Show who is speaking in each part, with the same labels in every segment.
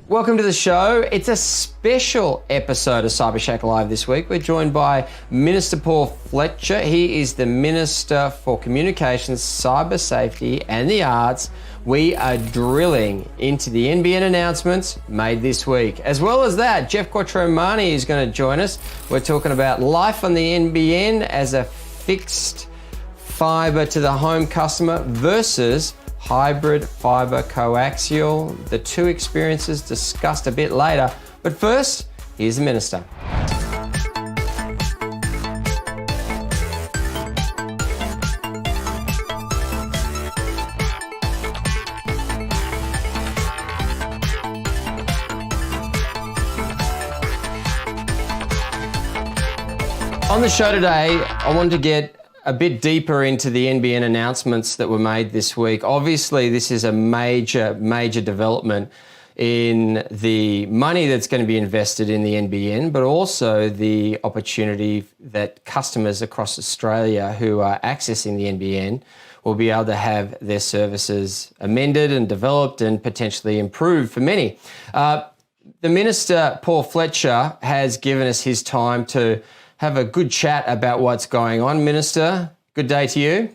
Speaker 1: Welcome to the show. It's a special episode of Cyber Shack Live this week. We're joined by Minister Paul Fletcher. He is the Minister for Communications, Cyber Safety and the Arts. We are drilling into the NBN announcements made this week. As well as that, Geoff Quattromani is going to join us. We're talking about life on the NBN as a fixed fibre to the home customer versus hybrid fibre-coaxial, the two experiences discussed a bit later. But first, here's the Minister. On the show today, I wanted to get a bit deeper into the NBN announcements that were made this week. Obviously, this is a major development in the money that's going to be invested in the NBN, but also the opportunity that customers across Australia who are accessing the NBN will be able to have their services amended and developed and potentially improved for many. The Minister, Paul Fletcher, has given us his time to have a good chat about what's going on. Minister, good day to you.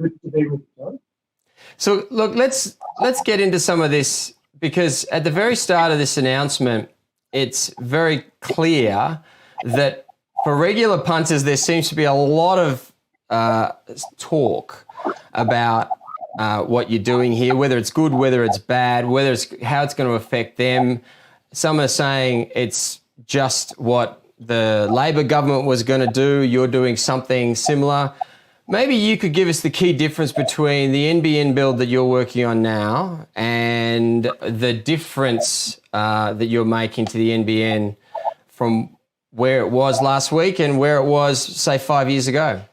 Speaker 2: Good to be with you.
Speaker 1: So look, let's get into some of this, because at the very start of this announcement, it's very clear that for regular punters, there seems to be a lot of talk about what you're doing here, whether it's good, whether it's bad, whether it's how it's going to affect them. Some are saying it's just what the Labor government was going to do. You're doing something similar. Maybe you could give us the key difference between the NBN build that you're working on now and the difference that you're making to the NBN from where it was last week and where it was, say, 5 years ago.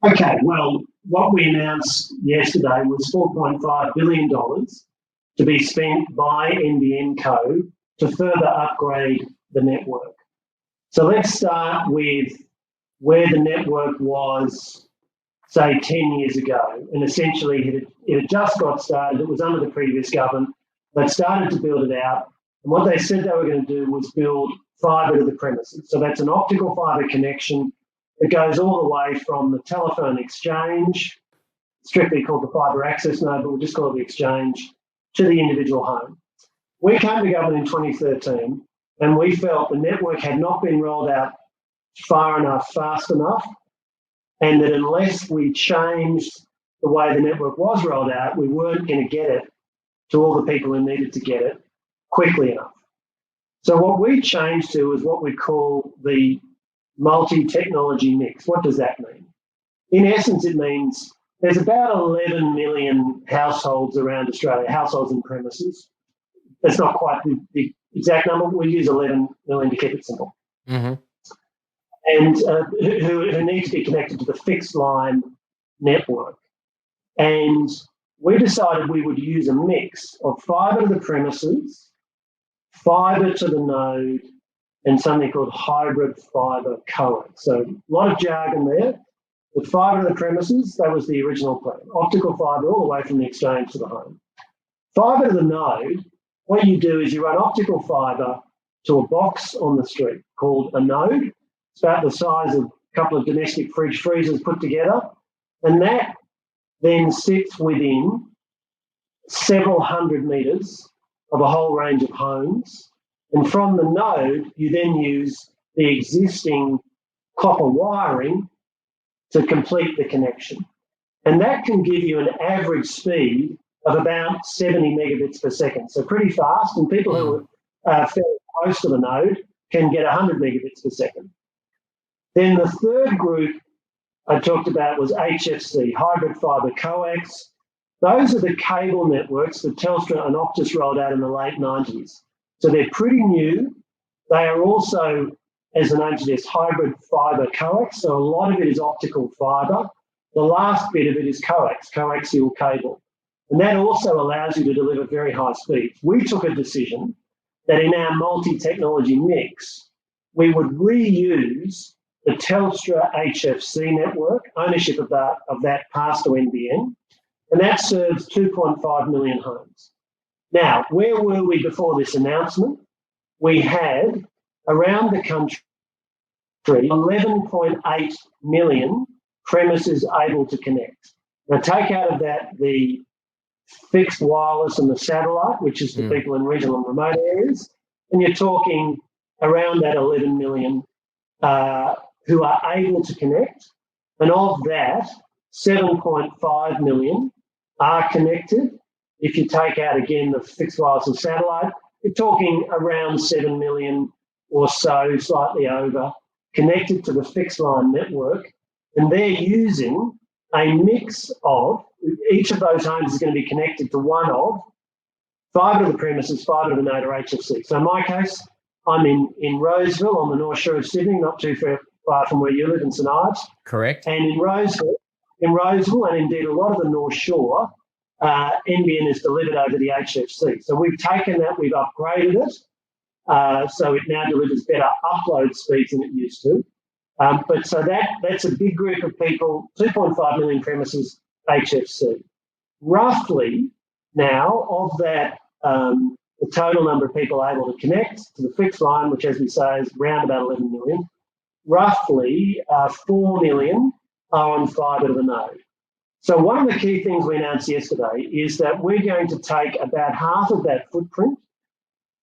Speaker 2: Okay, well, what we announced yesterday was $4.5 billion to be spent by NBN Co to further upgrade the network. So let's start with where the network was, say, 10 years ago. And essentially it had just got started. It was under the previous government. They started to build it out. And what they said they were going to do was build fibre to the premises. So that's an optical fibre connection that goes all the way from the telephone exchange, strictly called the fibre access node, but we'll just call it the exchange, to the individual home. We came to government in 2013 and we felt the network had not been rolled out far enough, fast enough, and that unless we changed the way the network was rolled out, we weren't going to get it to all the people who needed to get it quickly enough. So what we changed to is what we call the multi-technology mix. What does that mean? In essence, it means there's about 11 million households around Australia, households and premises. That's not quite the exact number. We use 11 million to keep it simple.
Speaker 1: Mm-hmm.
Speaker 2: And who need to be connected to the fixed line network. And we decided we would use a mix of fibre to the premises, fibre to the node, and something called hybrid fibre-coax. So a lot of jargon there. With fibre to the premises, that was the original plan. Optical fibre all the way from the exchange to the home. Fibre to the node, what you do is you run optical fibre to a box on the street called a node. It's about the size of a couple of domestic fridge freezers put together. And that then sits within several hundred metres of a whole range of homes. And from the node, you then use the existing copper wiring to complete the connection. And that can give you an average speed of about 70 megabits per second. So pretty fast. And people who are fairly close to the node can get 100 megabits per second. Then the third group I talked about was HFC, hybrid fibre-coax. Those are the cable networks that Telstra and Optus rolled out in the late 90s. So they're pretty new. They are also, as the name suggests, hybrid fibre-coax. So a lot of it is optical fibre. The last bit of it is coaxial cable. And that also allows you to deliver very high speeds. We took a decision that in our multi-technology mix, we would reuse the Telstra HFC network, ownership of that passed to NBN, and that serves 2.5 million homes. Now, where were we before this announcement? We had around the country 11.8 million premises able to connect. Now, take out of that the fixed wireless and the satellite, which is for people in regional and remote areas, and you're talking around that 11 million who are able to connect. And of that, 7.5 million are connected. If you take out, again, the fixed wireless and satellite, you're talking around 7 million or so, slightly over, connected to the fixed line network. And they're using a mix of, each of those homes is going to be connected to one of fibre to the premises, fibre to the node, or HFC. So in my case, I'm in Roseville on the North Shore of Sydney, not too far from where you live in St Ives.
Speaker 1: Correct.
Speaker 2: And in Roseville, and indeed a lot of the North Shore, NBN is delivered over the HFC. So we've taken that, we've upgraded it, so it now delivers better upload speeds than it used to. But so that's a big group of people, 2.5 million premises HFC. Roughly now of that, the total number of people able to connect to the fixed line, which as we say is around about 11 million, roughly 4 million are on fibre to the node. So one of the key things we announced yesterday is that we're going to take about half of that footprint,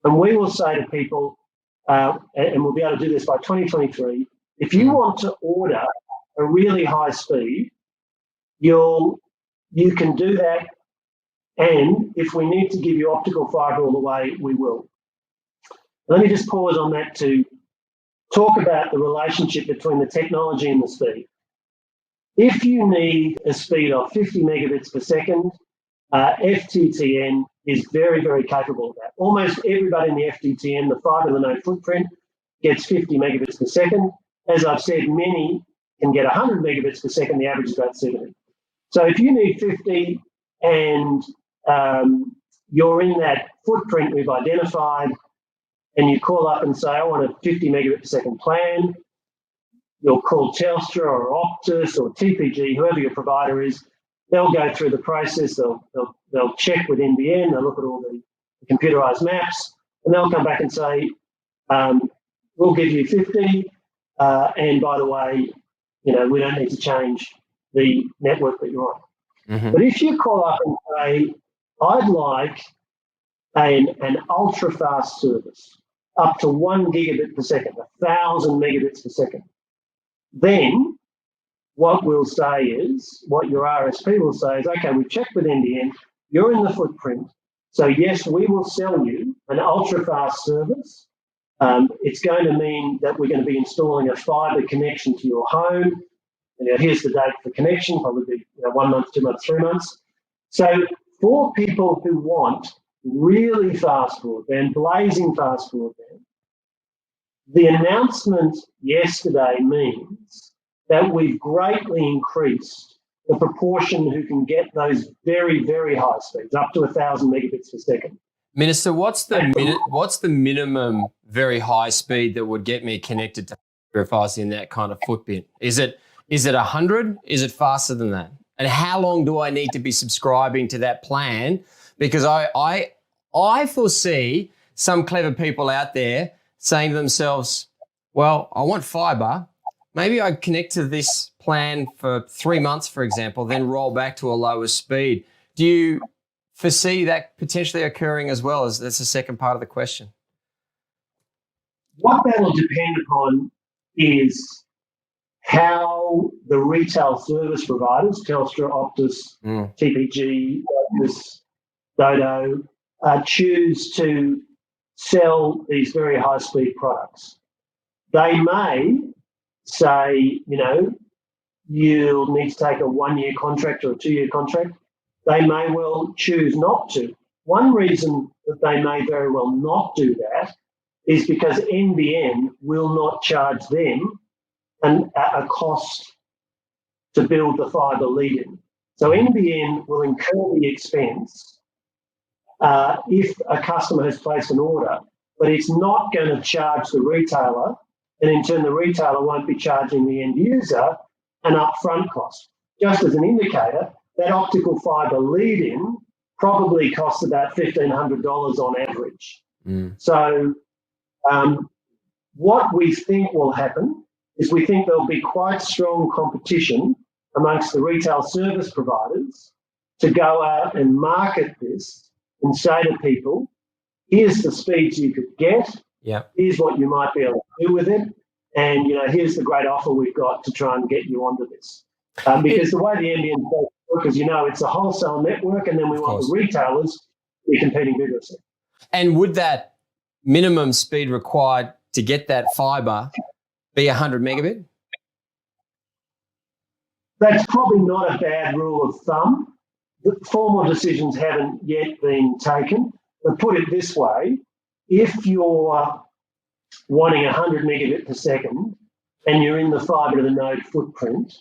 Speaker 2: and we will say to people, and we'll be able to do this by 2023, if you want to order a really high speed, you can do that, and if we need to give you optical fibre all the way, we will. Let me just pause on that to talk about the relationship between the technology and the speed. If you need a speed of 50 megabits per second, FTTN is very, very capable of that. Almost everybody in the FTTN, the fibre to the node footprint, gets 50 megabits per second. As I've said, many can get 100 megabits per second, the average is about 70. So if you need 50 and you're in that footprint we've identified, and you call up and say, I want a 50 megabit per second plan, you'll call Telstra or Optus or TPG, whoever your provider is. They'll go through the process. They'll check with NBN. They'll look at all the computerized maps, and they'll come back and say, we'll give you 50. And by the way, we don't need to change the network that you're on. Mm-hmm. But if you call up and say, I'd like an ultra-fast service up to 1 gigabit per second, 1,000 megabits per second, then what we'll say is, what your RSP will say is, okay, we've checked with NBN, you're in the footprint, so yes, we will sell you an ultra-fast service. It's going to mean that we're going to be installing a fibre connection to your home. Here's the date for connection, probably 1 month, 2 months, 3 months. So for people who want really fast broadband, blazing fast broadband, the announcement yesterday means that we've greatly increased the proportion who can get those very, very high speeds, up to 1,000 megabits per second.
Speaker 1: Minister, what's the minimum very high speed that would get me connected to if I was in that kind of footprint? Is it 100? Is it faster than that? And how long do I need to be subscribing to that plan? Because I foresee some clever people out there saying to themselves, well, I want fibre. Maybe I connect to this plan for 3 months, for example, then roll back to a lower speed. Do you foresee that potentially occurring as well? As that's the second part of the question.
Speaker 2: What that will depend upon is how the retail service providers, Telstra, Optus, TPG, Optus, Dodo, choose to sell these very high-speed products. They may say, you'll need to take a 1-year contract or a 2-year contract. They may well choose not to. One reason that they may very well not do that is because NBN will not charge them a cost to build the fibre lead-in. So NBN will incur the expense if a customer has placed an order, but it's not going to charge the retailer, and in turn the retailer won't be charging the end user an upfront cost. Just as an indicator, that optical fibre lead-in probably costs about $1,500 on average. So what we think will happen is we think there'll be quite strong competition amongst the retail service providers to go out and market this and say to people, here's the speeds you could get, here's what you might be able to do with it, and here's the great offer we've got to try and get you onto this. Because the way the NBN work is, it's a wholesale network, and then we want the retailers to be competing vigorously.
Speaker 1: And would that minimum speed required to get that fibre be 100 megabit?
Speaker 2: That's probably not a bad rule of thumb. The formal decisions haven't yet been taken. But put it this way, if you're wanting 100 megabit per second and you're in the fibre to the node footprint,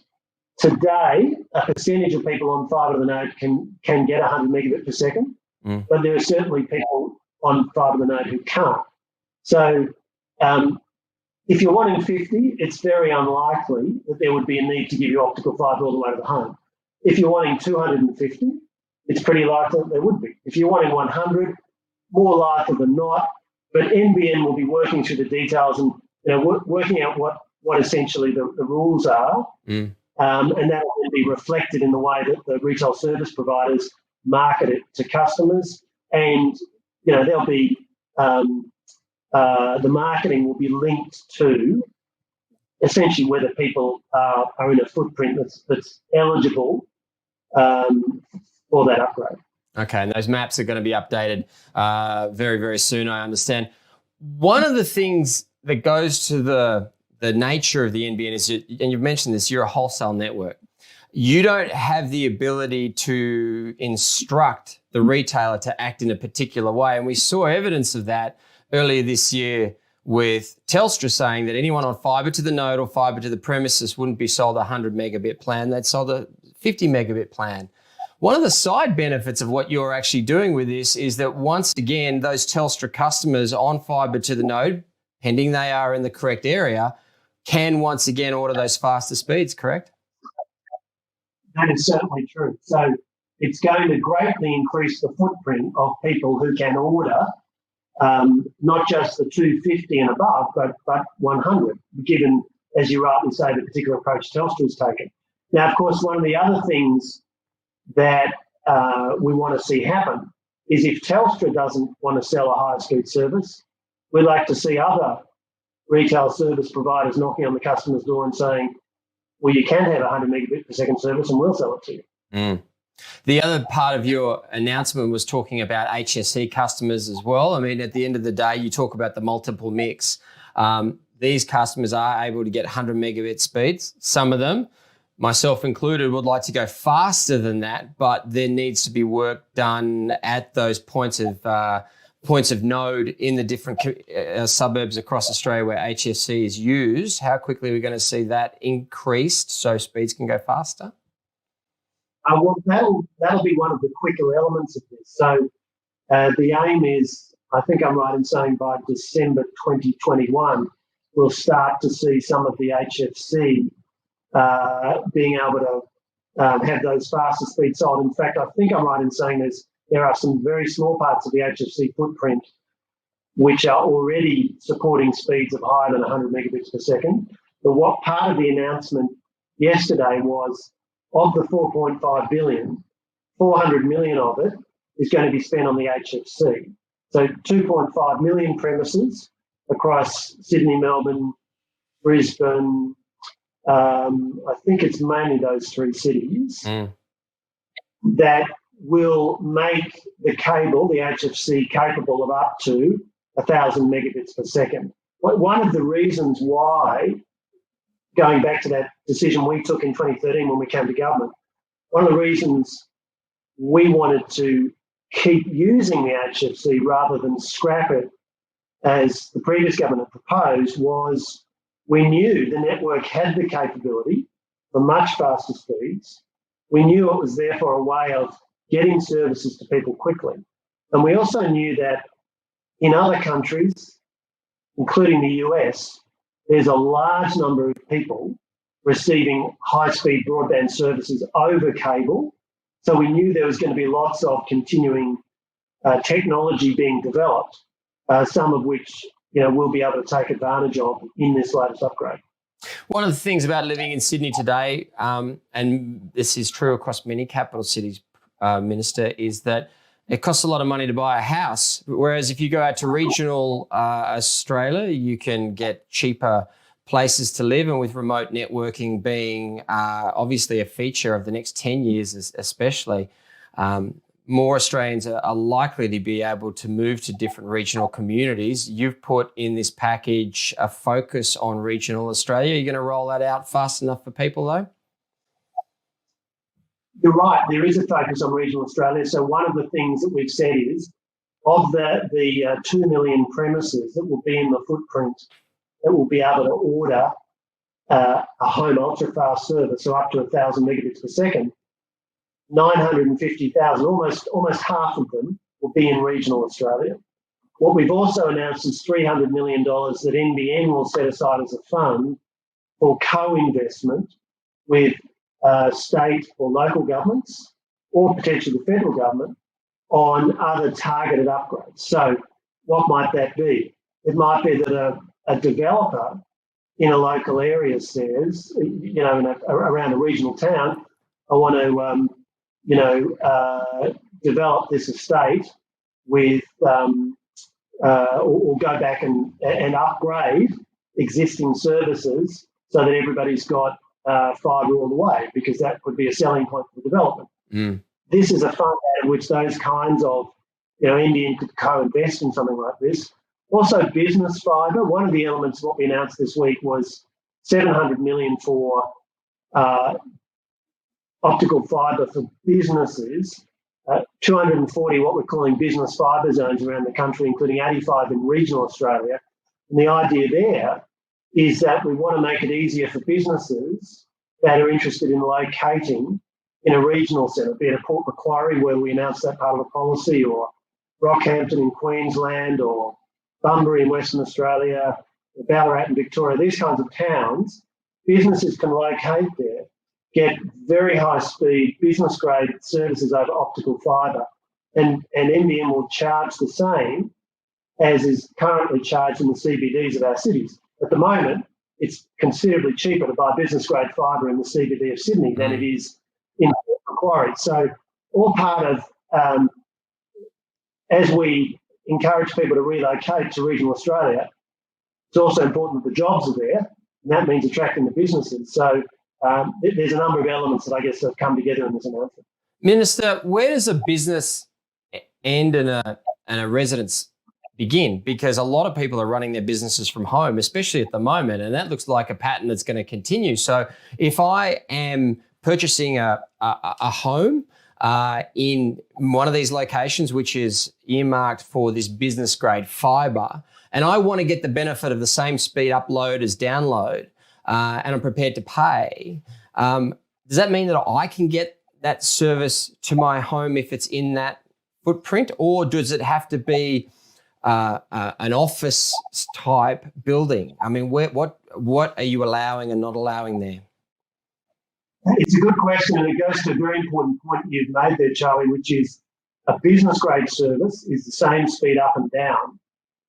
Speaker 2: today a percentage of people on fibre to the node can get 100 megabit per second, but there are certainly people on fibre to the node who can't. So if you're wanting 50, it's very unlikely that there would be a need to give you optical fibre all the way to the home. If you're wanting 250, it's pretty likely that there would be. If you're wanting 100, more likely than not. But NBN will be working through the details and working out what essentially the rules are, and that will be reflected in the way that the retail service providers market it to customers. And there'll be the marketing will be linked to essentially whether people are in a footprint that's eligible for that upgrade.
Speaker 1: Okay, and those maps are going to be updated very, very soon, I understand. One of the things that goes to the nature of the NBN is, and you've mentioned this, you're a wholesale network. You don't have the ability to instruct the retailer to act in a particular way. And we saw evidence of that earlier this year with Telstra saying that anyone on fibre to the node or fibre to the premises wouldn't be sold a 100 megabit plan, they'd sold a 50 megabit plan. One of the side benefits of what you're actually doing with this is that once again, those Telstra customers on fibre to the node, pending they are in the correct area, can once again order those faster speeds, correct?
Speaker 2: That is certainly true. So it's going to greatly increase the footprint of people who can order not just the 250 and above, but 100, given, as you rightly say, the particular approach Telstra has taken. Now, of course, one of the other things that we want to see happen is if Telstra doesn't want to sell a higher speed service, we'd like to see other retail service providers knocking on the customer's door and saying, well, you can have a 100 megabit per second service and we'll sell it to you.
Speaker 1: The other part of your announcement was talking about HSE customers as well. I mean, at the end of the day, you talk about the multiple mix. These customers are able to get 100 megabit speeds. Some of them, myself included, would like to go faster than that, but there needs to be work done at those points of node in the different suburbs across Australia where HFC is used. How quickly are we going to see that increased so speeds can go faster?
Speaker 2: Well, that'll be one of the quicker elements of this. So the aim is, I think I'm right in saying by December 2021, we'll start to see some of the HFC being able to have those faster speeds sold. In fact, I think I'm right in saying there are some very small parts of the HFC footprint which are already supporting speeds of higher than 100 megabits per second. But what part of the announcement yesterday was, of the 4.5 billion, 400 million of it is going to be spent on the HFC. So 2.5 million premises across Sydney, Melbourne, Brisbane, I think it's mainly those three cities, that will make the cable, the HFC, capable of up to 1,000 megabits per second. One of the reasons why, going back to that decision we took in 2013 when we came to government, one of the reasons we wanted to keep using the HFC rather than scrap it, as the previous government proposed, was we knew the network had the capability for much faster speeds. We knew it was therefore a way of getting services to people quickly. And we also knew that in other countries, including the US, there's a large number of people receiving high-speed broadband services over cable So we knew there was going to be lots of continuing technology being developed, some of which we'll be able to take advantage of in this latest upgrade.
Speaker 1: One of the things about living in Sydney today, and this is true across many capital cities, Minister, is that it costs a lot of money to buy a house. Whereas if you go out to regional Australia, you can get cheaper places to live, and with remote networking being obviously a feature of the next 10 years especially, more Australians are likely to be able to move to different regional communities. You've put in this package a focus on regional Australia. Are you going to roll that out fast enough for people though?
Speaker 2: You're right, there is a focus on regional Australia. So one of the things that we've said is, of the 2 million premises that will be in the footprint that will be able to order a home ultra-fast service, so up to 1,000 megabits per second, 950,000, almost half of them, will be in regional Australia. What we've also announced is $300 million that NBN will set aside as a fund for co-investment with state or local governments, or potentially the federal government, on other targeted upgrades. So what might that be? It might be that a developer in a local area says, around a regional town, I want to develop this estate with, or go back and upgrade existing services so that everybody's got fibre all the way, because that could be a selling point for development. This is a fund out of which those kinds of, NBN could co-invest in something like this. Also, business fibre. One of the elements of what we announced this week was $700 million for optical fibre for businesses, 240 what we're calling business fibre zones around the country, including 85 in regional Australia. And the idea there is that we want to make it easier for businesses that are interested in locating in a regional centre, be it a Port Macquarie, where we announced that part of the policy, or Rockhampton in Queensland, or Bunbury in Western Australia, Ballarat in Victoria, these kinds of towns. Businesses can locate there, get very high-speed business-grade services over optical fibre, and NBN will charge the same as is currently charged in the CBDs of our cities. At the moment, it's considerably cheaper to buy business-grade fibre in the CBD of Sydney than it is in Macquarie. So all part of, as we encourage people to relocate to regional Australia, it's also important that the jobs are there, and that means attracting the businesses. So there's a number of elements that I guess have come together in this announcement.
Speaker 1: Minister, where does a business end and a residence begin? Because a lot of people are running their businesses from home, especially at the moment, and that looks like a pattern that's going to continue. So if I am purchasing a home in one of these locations, which is earmarked for this business grade fibre, and I want to get the benefit of the same speed upload as download, and I'm prepared to pay, does that mean that I can get that service to my home if it's in that footprint, or does it have to be an office type building? I mean, what are you allowing and not allowing there?
Speaker 2: It's a good question, and it goes to a very important point you've made there, Charlie, which is a business-grade service is the same speed up and down.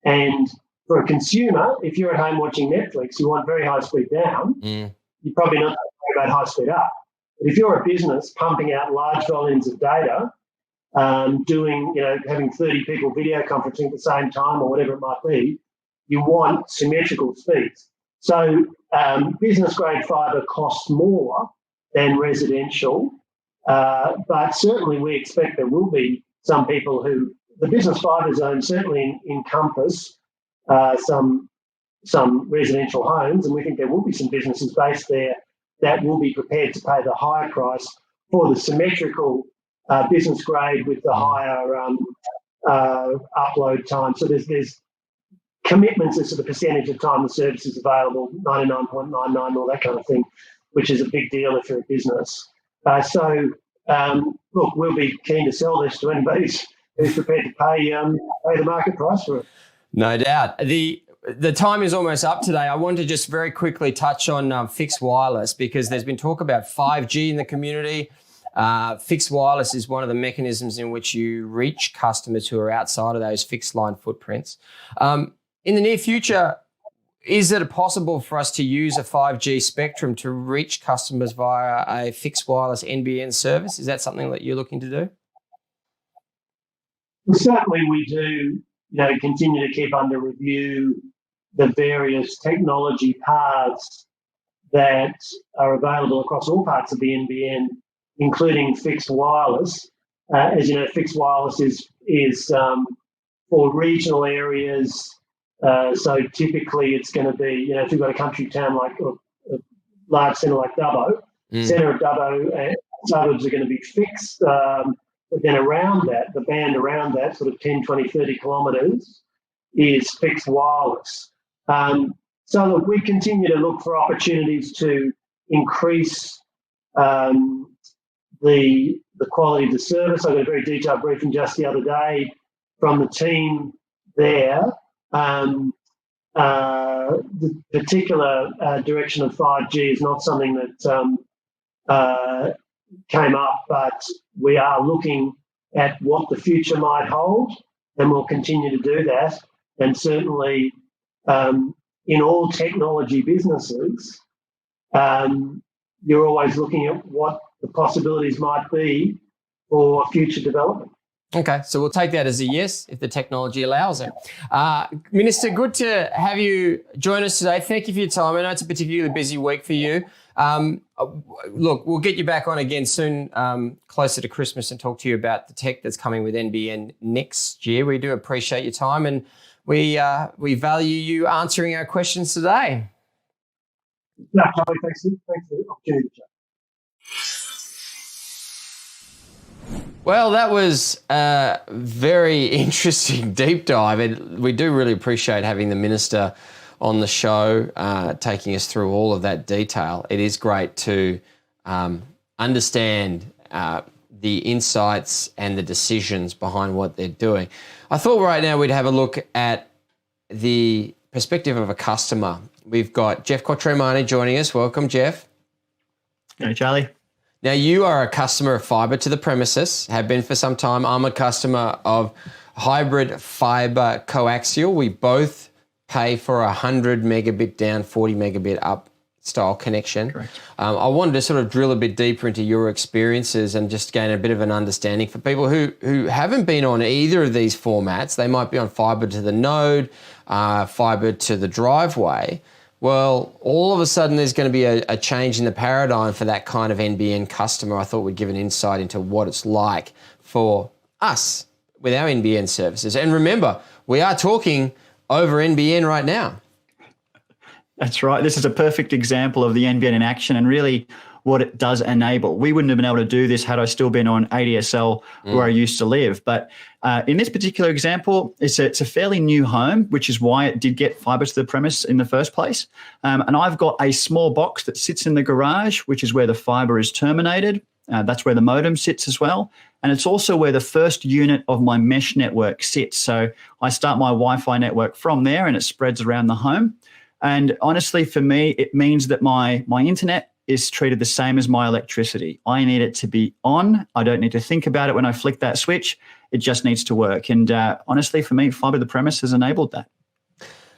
Speaker 2: And for a consumer, if you're at home watching Netflix, you want very high speed down, you're probably not worried about high speed up. But if you're a business pumping out large volumes of data, having 30 people video conferencing at the same time or whatever it might be, you want symmetrical speeds. So business-grade fibre costs more than residential, but certainly we expect there will be some people who, the business fibre zones certainly encompass some residential homes, and we think there will be some businesses based there that will be prepared to pay the higher price for the symmetrical business grade with the higher upload time. So there's commitments as to the percentage of time the service is available, 99.99, all that kind of thing, which is a big deal if you're a business. Look, we'll be keen to sell this to anybody who's prepared to pay the market price for it.
Speaker 1: No doubt. The time is almost up today. I want to just very quickly touch on fixed wireless, because there's been talk about 5G in the community. Fixed wireless is one of the mechanisms in which you reach customers who are outside of those fixed line footprints. In the near future, is it possible for us to use a 5G spectrum to reach customers via a fixed wireless NBN service? Is that something that you're looking to do?
Speaker 2: Well, certainly we do, continue to keep under review the various technology paths that are available across all parts of the NBN, including fixed wireless. As you know, fixed wireless is for regional areas. So typically it's going to be, if you've got a country town like a large centre like Dubbo, centre of Dubbo, suburbs are going to be fixed. But then around that, the band around that, sort of 10, 20, 30 kilometres, is fixed wireless. So look, we continue to look for opportunities to increase the quality of the service. I got a very detailed briefing just the other day from the team there. The particular direction of 5G is not something that came up, but we are looking at what the future might hold, and we'll continue to do that. And certainly in all technology businesses, you're always looking at what the possibilities might be for future development.
Speaker 1: Okay, so we'll take that as a yes if the technology allows it. Minister, good to have you join us today. Thank you for your time. I know it's a particularly busy week for you. Look, we'll get you back on again soon, closer to Christmas, and talk to you about the tech that's coming with NBN next year. We do appreciate your time, and we value you answering our questions today.
Speaker 2: No, Charlie, thanks for the opportunity to chat.
Speaker 1: Well, that was a very interesting deep dive, and we do really appreciate having the Minister on the show, taking us through all of that detail. It is great to understand the insights and the decisions behind what they're doing. I thought right now we'd have a look at the perspective of a customer. We've got Geoff Quattromani joining us. Welcome, Geoff.
Speaker 3: Hey, Charlie.
Speaker 1: Now, you are a customer of fibre to the premises, have been for some time. I'm a customer of hybrid fibre coaxial. We both pay for 100 megabit down, 40 megabit up style connection.
Speaker 3: Correct.
Speaker 1: I wanted to sort of drill a bit deeper into your experiences and just gain a bit of an understanding for people who haven't been on either of these formats. They might be on fibre to the node, fibre to the driveway. Well, all of a sudden there's going to be a change in the paradigm for that kind of NBN customer. I thought we'd give an insight into what it's like for us with our NBN services. And remember, we are talking over NBN right now.
Speaker 3: That's right. This is a perfect example of the NBN in action and really what it does enable. We wouldn't have been able to do this had I still been on ADSL where I used to live. But in this particular example, it's a fairly new home, which is why it did get fibre to the premise in the first place. And I've got a small box that sits in the garage, which is where the fibre is terminated. That's where the modem sits as well. And it's also where the first unit of my mesh network sits. So I start my Wi-Fi network from there and it spreads around the home. And honestly, for me, it means that my internet is treated the same as my electricity. I need it to be on. I don't need to think about it when I flick that switch. It just needs to work. And honestly, for me, fibre to the premise has enabled that.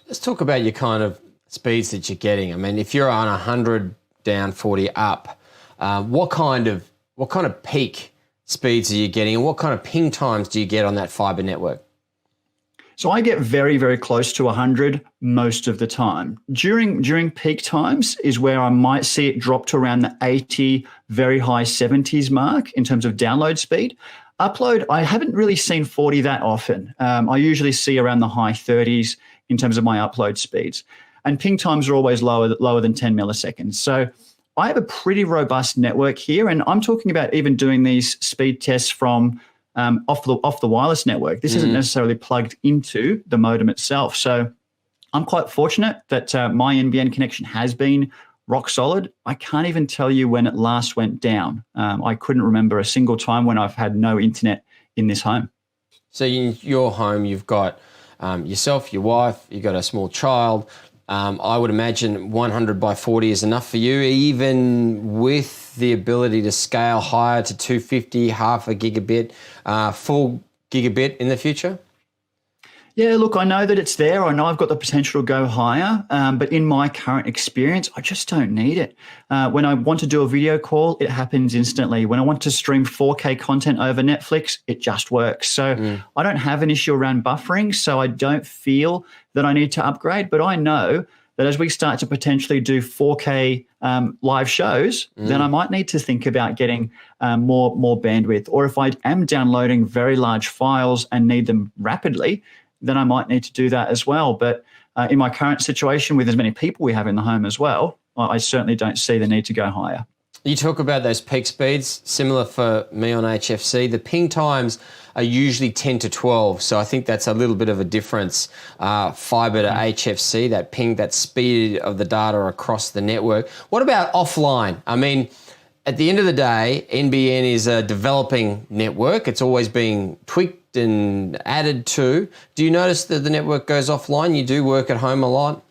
Speaker 1: Let's talk about your kind of speeds that you're getting. I mean, if you're on 100 down, 40 up, what kind of peak speeds are you getting, and what kind of ping times do you get on that fibre network?
Speaker 3: So I get very, very close to 100 most of the time. During peak times is where I might see it drop to around the 80, very high 70s mark in terms of download speed. Upload, I haven't really seen 40 that often. I usually see around the high 30s in terms of my upload speeds. And ping times are always lower than 10 milliseconds. So I have a pretty robust network here, and I'm talking about even doing these speed tests from off the wireless network. This isn't necessarily plugged into the modem itself. So I'm quite fortunate that my NBN connection has been rock solid. I can't even tell you when it last went down. I couldn't remember a single time when I've had no internet in this home.
Speaker 1: So in your home, you've got yourself, your wife, you've got a small child. I would imagine 100 by 40 is enough for you, even with the ability to scale higher to 250, half a gigabit, full gigabit in the future?
Speaker 3: Yeah, look, I know that it's there. I know I've got the potential to go higher, but in my current experience, I just don't need it. When I want to do a video call, it happens instantly. When I want to stream 4K content over Netflix, it just works. So I don't have an issue around buffering, so I don't feel that I need to upgrade. But I know that as we start to potentially do 4K live shows, then I might need to think about getting more bandwidth. Or if I am downloading very large files and need them rapidly, then I might need to do that as well. But in my current situation with as many people we have in the home as well, I certainly don't see the need to go higher.
Speaker 1: You talk about those peak speeds, similar for me on HFC. The ping times are usually 10 to 12, so I think that's a little bit of a difference. Fibre to HFC, that ping, that speed of the data across the network. What about offline? I mean, at the end of the day, NBN is a developing network. It's always being tweaked and added to. Do you notice that the network goes offline? You do work at home a lot?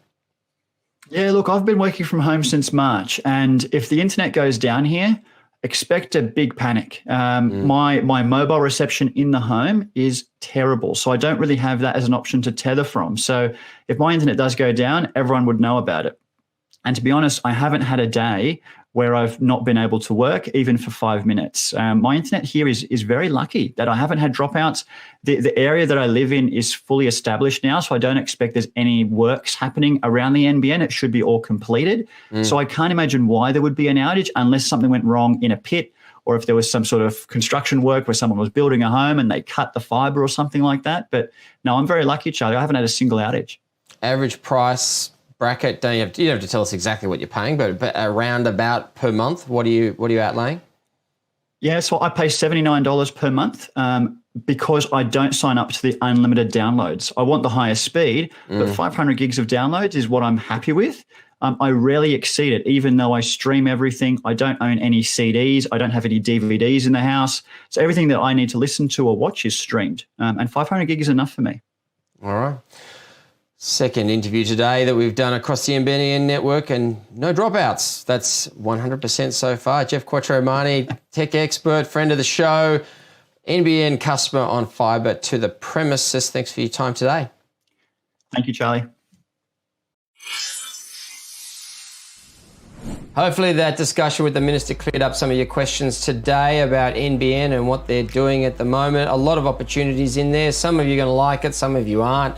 Speaker 3: Yeah, look, I've been working from home since March, and if the internet goes down here, expect a big panic. My mobile reception in the home is terrible, so I don't really have that as an option to tether from. So if my internet does go down, everyone would know about it. And to be honest, I haven't had a day where I've not been able to work even for 5 minutes. My internet here is very lucky that I haven't had dropouts. The area that I live in is fully established now, so I don't expect there's any works happening around the NBN. It should be all completed. So I can't imagine why there would be an outage unless something went wrong in a pit, or if there was some sort of construction work where someone was building a home and they cut the fibre or something like that. But no, I'm very lucky, Charlie. I haven't had a single outage.
Speaker 1: Average price bracket, you don't have to tell us exactly what you're paying, but around about per month, what are you outlaying?
Speaker 3: Yeah, so I pay $79 per month because I don't sign up to the unlimited downloads. I want the highest speed, but 500 gigs of downloads is what I'm happy with. I rarely exceed it, even though I stream everything. I don't own any CDs. I don't have any DVDs in the house. So everything that I need to listen to or watch is streamed. And 500 gig is enough for me.
Speaker 1: All right. Second interview today that we've done across the NBN network, and no dropouts. That's 100% so far. Geoff Quattromani, tech expert, friend of the show, NBN customer on fibre to the premises. Thanks for your time today.
Speaker 3: Thank you, Charlie.
Speaker 1: Hopefully that discussion with the Minister cleared up some of your questions today about NBN and what they're doing at the moment. A lot of opportunities in there. Some of you are going to like it, some of you aren't.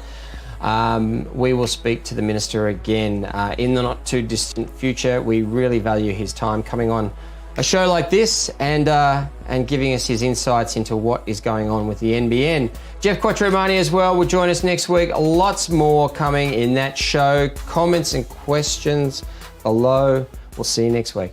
Speaker 1: We will speak to the Minister again in the not too distant future. We really value his time coming on a show like this and giving us his insights into what is going on with the NBN. Geoff Quattromani as well will join us next week. Lots more coming in that show. Comments and questions below. We'll see you next week.